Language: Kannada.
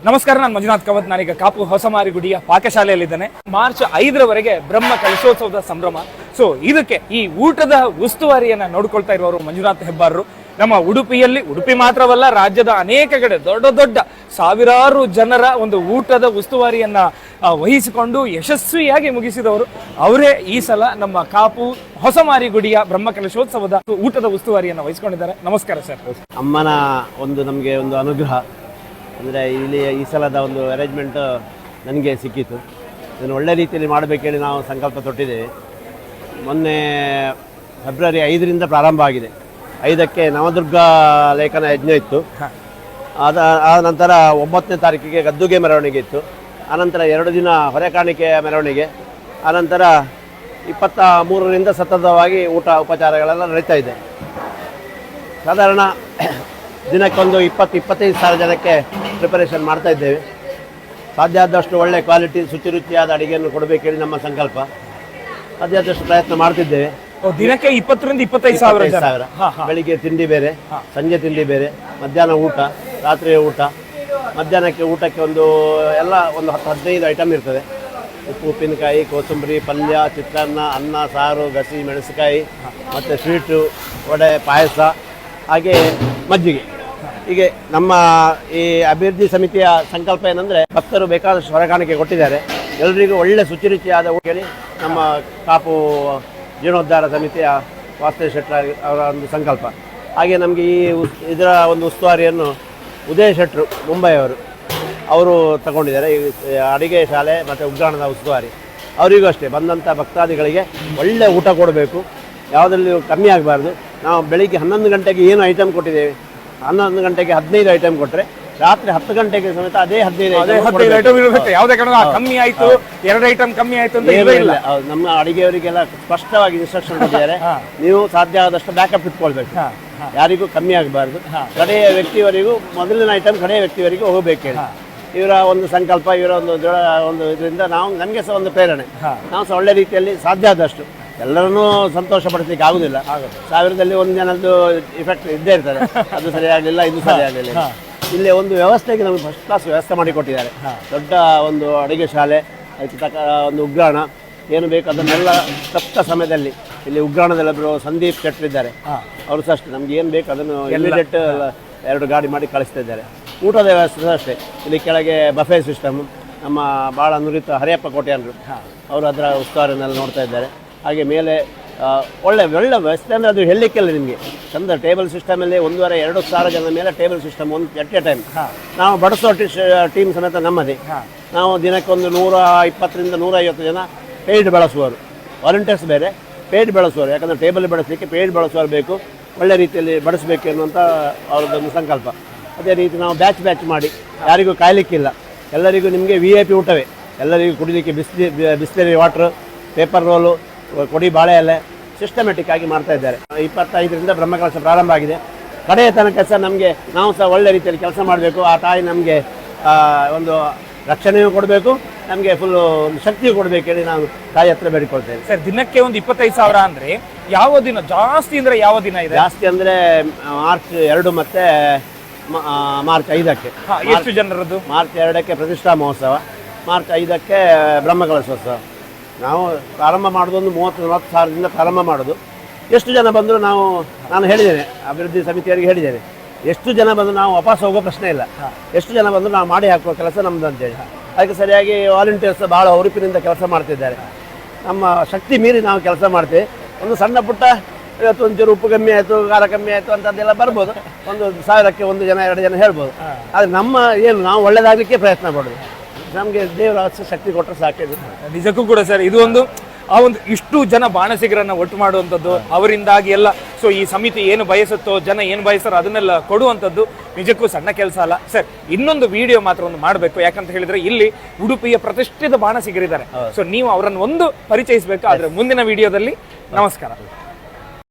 ನಮಸ್ಕಾರ, ನಾನು ಮಂಜುನಾಥ್ ಕವತ್. ನಾನೀಗ ಕಾಪು ಹೊಸಮಾರಿಗುಡಿಯ ಪಾಕಶಾಲೆಯಲ್ಲಿದ್ದೇನೆ. ಮಾರ್ಚ್ 5ರವರೆಗೆ ಬ್ರಹ್ಮ ಕಲಶೋತ್ಸವದ ಸಂಭ್ರಮ. ಸೊ ಇದಕ್ಕೆ ಈ ಊಟದ ಉಸ್ತುವಾರಿಯನ್ನ ನೋಡ್ಕೊಳ್ತಾ ಇರುವವರು ಮಂಜುನಾಥ್ ಹೆಬ್ಬಾರರು. ನಮ್ಮ ಉಡುಪಿ ಮಾತ್ರವಲ್ಲ, ರಾಜ್ಯದ ಅನೇಕ ಕಡೆ ದೊಡ್ಡ ದೊಡ್ಡ ಸಾವಿರಾರು ಜನರ ಒಂದು ಊಟದ ಉಸ್ತುವಾರಿಯನ್ನ ವಹಿಸಿಕೊಂಡು ಯಶಸ್ವಿಯಾಗಿ ಮುಗಿಸಿದವರು ಅವರೇ. ಈ ಸಲ ನಮ್ಮ ಕಾಪು ಹೊಸಮಾರಿಗುಡಿಯ ಬ್ರಹ್ಮ ಕಲಶೋತ್ಸವದ ಊಟದ ಉಸ್ತುವಾರಿಯನ್ನ ವಹಿಸಿಕೊಂಡಿದ್ದಾರೆ. ನಮಸ್ಕಾರ ಸರ್. ಅಮ್ಮನ ನಮಗೆ ಒಂದು ಅನುಗ್ರಹ ಅಂದರೆ ಇಲ್ಲಿ ಈ ಸಲದ ಒಂದು ಅರೇಂಜ್ಮೆಂಟ್ ನನಗೆ ಸಿಕ್ಕಿತು. ಇದನ್ನು ಒಳ್ಳೆ ರೀತಿಯಲ್ಲಿ ಮಾಡಬೇಕೇಳಿ ನಾವು ಸಂಕಲ್ಪ ತೊಟ್ಟಿದ್ದೇವೆ. ಮೊನ್ನೆ ಫೆಬ್ರವರಿ 5ರಿಂದ ಪ್ರಾರಂಭ ಆಗಿದೆ. 5ಕ್ಕೆ ನವದುರ್ಗ ಲೇಖನ ಯಜ್ಞ ಇತ್ತು. ಆ ನಂತರ 9ನೇ ತಾರೀಕಿಗೆ ಗದ್ದುಗೆ ಮೆರವಣಿಗೆ ಇತ್ತು. ಆನಂತರ 2 ದಿನ ಹೊರೆಕಾಣಿಕೆಯ ಮೆರವಣಿಗೆ. ಆನಂತರ 23ರಿಂದ ಸತತವಾಗಿ ಊಟ ಉಪಚಾರಗಳೆಲ್ಲ ನಡೀತಾ ಇದೆ. ಸಾಧಾರಣ ದಿನಕ್ಕೊಂದು 20-25 ಸಾವಿರ ಜನಕ್ಕೆ ಪ್ರಿಪರೇಷನ್ ಮಾಡ್ತಾ ಇದ್ದೇವೆ. ಸಾಧ್ಯ ಆದಷ್ಟು ಒಳ್ಳೆ ಕ್ವಾಲಿಟಿ ಶುಚಿರುಚಿಯಾದ ಅಡುಗೆಯನ್ನು ಕೊಡಬೇಕೇಳಿ ನಮ್ಮ ಸಂಕಲ್ಪ. ಸಾಧ್ಯ ಆದಷ್ಟು ಪ್ರಯತ್ನ ಮಾಡ್ತಿದ್ದೇವೆ. ದಿನಕ್ಕೆ 20ರಿಂದ 25 ಸಾವಿರ. ಬೆಳಿಗ್ಗೆ ತಿಂಡಿ ಬೇರೆ, ಸಂಜೆ ತಿಂಡಿ ಬೇರೆ, ಮಧ್ಯಾಹ್ನ ಊಟ, ರಾತ್ರಿಯ ಊಟ. ಮಧ್ಯಾಹ್ನಕ್ಕೆ ಊಟಕ್ಕೆ ಒಂದು 10-15 ಐಟಮ್ ಇರ್ತದೆ. ಉಪ್ಪು, ಉಪ್ಪಿನಕಾಯಿ, ಕೋಸಂಬರಿ, ಪಲ್ಯ, ಚಿತ್ರಾನ್ನ, ಅನ್ನ, ಸಾರು, ಗಸಿ, ಮೆಣಸಿನಕಾಯಿ, ಮತ್ತು ಸ್ವೀಟು, ವಡೆ, ಪಾಯಸ, ಹಾಗೆ ಮಜ್ಜಿಗೆ. ಹೀಗೆ ನಮ್ಮ ಈ ಅಭಿವೃದ್ಧಿ ಸಮಿತಿಯ ಸಂಕಲ್ಪ ಏನಂದರೆ, ಭಕ್ತರು ಬೇಕಾದಷ್ಟು ಹೊರಕಾಣಿಕೆ ಕೊಟ್ಟಿದ್ದಾರೆ. ಎಲ್ಲರಿಗೂ ಒಳ್ಳೆ ಶುಚಿರುಚಿಯಾದ ಊಟ ಹೇಳಿ ನಮ್ಮ ಕಾಪು ಜೀರ್ಣೋದ್ಧಾರ ಸಮಿತಿಯ ವಾಸ್ತವ ಶೆಟ್ಟರ್ ಅವರ ಒಂದು ಸಂಕಲ್ಪ. ಹಾಗೆ ನಮಗೆ ಇದರ ಒಂದು ಉಸ್ತುವಾರಿಯನ್ನು ಉದಯ ಶೆಟ್ಟರು ಮುಂಬೈಯವರು ಅವರು ತಗೊಂಡಿದ್ದಾರೆ. ಈ ಅಡಿಗೆ ಶಾಲೆ ಮತ್ತು ಉಗ್ರಾಣದ ಉಸ್ತುವಾರಿ. ಅವರಿಗೂ ಅಷ್ಟೇ ಬಂದಂಥ ಭಕ್ತಾದಿಗಳಿಗೆ ಒಳ್ಳೆ ಊಟ ಕೊಡಬೇಕು, ಯಾವುದರಲ್ಲಿ ಕಮ್ಮಿ ಆಗಬಾರ್ದು. ನಾವು ಬೆಳಿಗ್ಗೆ 11 ಗಂಟೆಗೆ ಏನು ಐಟಮ್ ಕೊಟ್ಟಿದ್ದೇವೆ, 11 ಗಂಟೆಗೆ 15 ಐಟಮ್ ಕೊಟ್ಟರೆ ರಾತ್ರಿ 10 ಗಂಟೆಗೆ ಸಮೇತ ಅದೇ 15 ಐಟಮ್ ಇರುತ್ತೆ. ಯಾವುದೇ ಕಾರಣ ಕಮ್ಮಿ ಆಯಿತು, 2 ಐಟಮ್ ಕಮ್ಮಿ ಆಯಿತು ಅಂತ ಇಲ್ಲ. ನಮ್ಮ ಅಡಿಗೆಯವರಿಗೆಲ್ಲ ಸ್ಪಷ್ಟವಾಗಿ ಇನ್ಸ್ಟ್ರಕ್ಷನ್ ಕೊಟ್ಟಿದ್ದಾರೆ. ನೀವು ಸಾಧ್ಯ ಆದಷ್ಟು ಬ್ಯಾಕಪ್ ಇಟ್ಕೊಳ್ಬೇಕು, ಯಾರಿಗೂ ಕಮ್ಮಿ ಆಗಬಾರ್ದು. ಕಡೆಯ ವ್ಯಕ್ತಿಯವರಿಗೂ ಮೊದಲಿನ ಐಟಮ್ ಕಡೆಯ ವ್ಯಕ್ತಿಯವರಿಗೂ ಹೋಗಬೇಕು. ಇವರ ಒಂದು ಸಂಕಲ್ಪ, ಇವರ ಒಂದು ಇದರಿಂದ ನಮಗೆ ಸಹ ಒಂದು ಪ್ರೇರಣೆ. ನಾವು ಸಹ ಒಳ್ಳೆ ರೀತಿಯಲ್ಲಿ ಸಾಧ್ಯ ಆದಷ್ಟು ಎಲ್ಲರನ್ನೂ ಸಂತೋಷಪಡಿಸಲಿಕ್ಕೆ ಆಗುದಿಲ್ಲ. 1000ದಲ್ಲಿ 1 ಜನದ್ದು ಇಫೆಕ್ಟ್ ಇದ್ದೇ ಇರ್ತದೆ. ಅದು ಸರಿಯಾಗಲಿಲ್ಲ, ಇದು ಸರಿಯಾಗಲಿಲ್ಲ. ಇಲ್ಲಿ ಒಂದು ವ್ಯವಸ್ಥೆಗೆ ನಮಗೆ ಫಸ್ಟ್ ಕ್ಲಾಸ್ ವ್ಯವಸ್ಥೆ ಮಾಡಿಕೊಟ್ಟಿದ್ದಾರೆ. ದೊಡ್ಡ ಒಂದು ಅಡುಗೆ ಶಾಲೆ, ಅದಕ್ಕೆ ತಕ್ಕ ಒಂದು ಉಗ್ರಾಣ, ಏನು ಬೇಕು ಅದನ್ನೆಲ್ಲ ತಕ್ಕ ಸಮಯದಲ್ಲಿ. ಇಲ್ಲಿ ಉಗ್ರಾಣದಲ್ಲೊಬ್ಬರು ಸಂದೀಪ್ ಶೆಟ್ಟರ್ ಇದ್ದಾರೆ, ಅವರು ಸಹ ಅಷ್ಟೇ ನಮ್ಗೆ ಏನು ಬೇಕು ಅದನ್ನು ಇಮಿಡಿಯೇಟ್ 2 ಗಾಡಿ ಮಾಡಿ ಕಳಿಸ್ತಾ ಇದ್ದಾರೆ. ಊಟದ ವ್ಯವಸ್ಥೆ ಅಷ್ಟೇ. ಇಲ್ಲಿ ಕೆಳಗೆ ಬಫೆ ಸಿಸ್ಟಮ್, ನಮ್ಮ ಭಾಳ ನುರಿತ ಹರಿಯಪ್ಪ ಕೋಟ್ಯಾನರು ಅವರು ಅದರ ಉಸ್ತುವಾರಿನೆಲ್ಲ ನೋಡ್ತಾ ಇದ್ದಾರೆ. ಹಾಗೆ ಮೇಲೆ ಒಳ್ಳೆ ವ್ಯವಸ್ಥೆ ಅಂದರೆ ಅದು ಹೇಳಲಿಕ್ಕೆಲ್ಲ ನಿಮಗೆ ಚಂದ. ಟೇಬಲ್ ಸಿಸ್ಟಮಲ್ಲಿ 1,500-2 ಸಾವಿರ ಜನ ಮೇಲೆ table system at a time. ನಾವು ಬಡಿಸೋ ಟೀಮ್ ಸಮೇತ ನಮ್ಮದೇ. ನಾವು ದಿನಕ್ಕೊಂದು 120ರಿಂದ 150 ಜನ ಪೇಯ್ಡ್ ಬಳಸುವವರು, ವಾಲಂಟಿಯರ್ಸ್ ಬೇರೆ, ಪೇಯ್ಡ್ ಬಳಸುವವರು. ಯಾಕಂದರೆ ಟೇಬಲ್ ಬಳಸಲಿಕ್ಕೆ ಪೇಯ್ಡ್ ಬಳಸುವವರು ಬೇಕು, ಒಳ್ಳೆ ರೀತಿಯಲ್ಲಿ ಬಡಿಸಬೇಕು ಎನ್ನುವಂಥ ಅವ್ರದ್ದೊಂದು ಸಂಕಲ್ಪ. ಅದೇ ರೀತಿ ನಾವು ಬ್ಯಾಚ್ ಮಾಡಿ ಯಾರಿಗೂ ಕಾಯಲಿಕ್ಕಿಲ್ಲ. ಎಲ್ಲರಿಗೂ ನಿಮಗೆ VIP ಊಟವೇ. ಎಲ್ಲರಿಗೂ ಕುಡಿಲಿಕ್ಕೆ ಬಿಸ್ಲೇರಿ ವಾಟ್ರು, ಪೇಪರ್ ರೋಲು, ಕೊಡಿ ಬಾಳೆ ಎಲೆ ಸಿಸ್ಟಮೆಟಿಕ್ ಆಗಿ ಮಾಡ್ತಾ ಇದ್ದಾರೆ. 25ರಿಂದ ಬ್ರಹ್ಮಕಲಶ ಪ್ರಾರಂಭ ಆಗಿದೆ. ಕಡೆಯ ತನಕ ಸಹ ನಮಗೆ ನಾವು ಸಹ ಒಳ್ಳೆ ರೀತಿಯಲ್ಲಿ ಕೆಲಸ ಮಾಡಬೇಕು. ಆ ತಾಯಿ ನಮಗೆ ಒಂದು ರಕ್ಷಣೆಯೂ ಕೊಡಬೇಕು, ನಮಗೆ ಫುಲ್ಲು ಒಂದು ಶಕ್ತಿಯೂ ಕೊಡಬೇಕು ಹೇಳಿ ನಾವು ತಾಯಿ ಹತ್ರ ಬೇಡಿಕೊಳ್ತೇವೆ. ಸರ್, ದಿನಕ್ಕೆ ಒಂದು 25 ಸಾವಿರ ಅಂದರೆ ಯಾವ ದಿನ ಜಾಸ್ತಿ ಅಂದರೆ ಯಾವ ದಿನ ಇದೆ? ಜಾಸ್ತಿ ಅಂದರೆ ಮಾರ್ಚ್ 2 ಮತ್ತು ಮಾರ್ಚ್ 5ಕ್ಕೆ. ಎಷ್ಟು ಜನರದ್ದು? ಮಾರ್ಚ್ 2ಕ್ಕೆ ಪ್ರತಿಷ್ಠಾ ಮಹೋತ್ಸವ, ಮಾರ್ಚ್ 5ಕ್ಕೆ ಬ್ರಹ್ಮಕಲಶೋತ್ಸವ. ನಾವು ಪ್ರಾರಂಭ ಮಾಡೋದು ಒಂದು 30-40 ಸಾವಿರದಿಂದ ಪ್ರಾರಂಭ ಮಾಡೋದು. ಎಷ್ಟು ಜನ ಬಂದರೂ ನಾನು ಹೇಳಿದ್ದೇನೆ, ಅಭಿವೃದ್ಧಿ ಸಮಿತಿಯವರಿಗೆ ಹೇಳಿದ್ದೇನೆ, ಎಷ್ಟು ಜನ ಬಂದರೂ ನಾವು ವಾಪಸ್ ಹೋಗೋ ಪ್ರಶ್ನೆ ಇಲ್ಲ. ಎಷ್ಟು ಜನ ಬಂದರೂ ನಾವು ಮಾಡಿ ಹಾಕುವ ಕೆಲಸ ನಮ್ಮದು ಅಂತೇಳಿ. ಅದಕ್ಕೆ ಸರಿಯಾಗಿ ವಾಲಂಟಿಯರ್ಸ್ ಭಾಳ ಹುರುಪಿನಿಂದ ಕೆಲಸ ಮಾಡ್ತಿದ್ದಾರೆ. ನಮ್ಮ ಶಕ್ತಿ ಮೀರಿ ನಾವು ಕೆಲಸ ಮಾಡ್ತೇವೆ. ಒಂದು ಸಣ್ಣ ಪುಟ್ಟ ಇವತ್ತು ಒಂಚೂರು ಉಪ್ಪು ಕಮ್ಮಿ ಆಯಿತು, ಖಾರ ಕಮ್ಮಿ ಆಯಿತು ಅಂತದ್ದೆಲ್ಲ ಬರ್ಬೋದು. 1,000ಕ್ಕೆ 1 ಜನ 2 ಜನ ಹೇಳ್ಬೋದು. ಆದರೆ ನಾವು ಒಳ್ಳೆಯದಾಗಲಿಕ್ಕೆ ಪ್ರಯತ್ನ ಮಾಡೋದು. ನಮಗೆ ದೇವರ ಶಕ್ತಿ ಕೊಟ್ಟರೆ ಸಾಕಿದೆ. ನಿಜಕ್ಕೂ ಕೂಡ ಸರ್, ಇದು ಒಂದು ಇಷ್ಟು ಜನ ಬಾಣಸಿಗರನ್ನ ಒಟ್ಟು ಮಾಡುವಂಥದ್ದು, ಅವರಿಂದಾಗಿ ಎಲ್ಲ. ಸೊ ಈ ಸಮಿತಿ ಏನು ಬಯಸುತ್ತೋ, ಜನ ಏನು ಬಯಸ್ತಾರೋ ಅದನ್ನೆಲ್ಲ ಕೊಡುವಂಥದ್ದು ನಿಜಕ್ಕೂ ಸಣ್ಣ ಕೆಲಸ ಅಲ್ಲ ಸರ್. ಇನ್ನೊಂದು ವಿಡಿಯೋ ಮಾತ್ರ ಮಾಡಬೇಕು. ಯಾಕಂತ ಹೇಳಿದ್ರೆ ಇಲ್ಲಿ ಉಡುಪಿಯ ಪ್ರತಿಷ್ಠಿತ ಬಾಣಸಿಗರಿದ್ದಾರೆ. ಸೊ ನೀವು ಅವರನ್ನು ಪರಿಚಯಿಸಬೇಕು. ಆದರೆ ಮುಂದಿನ ವಿಡಿಯೋದಲ್ಲಿ. ನಮಸ್ಕಾರ.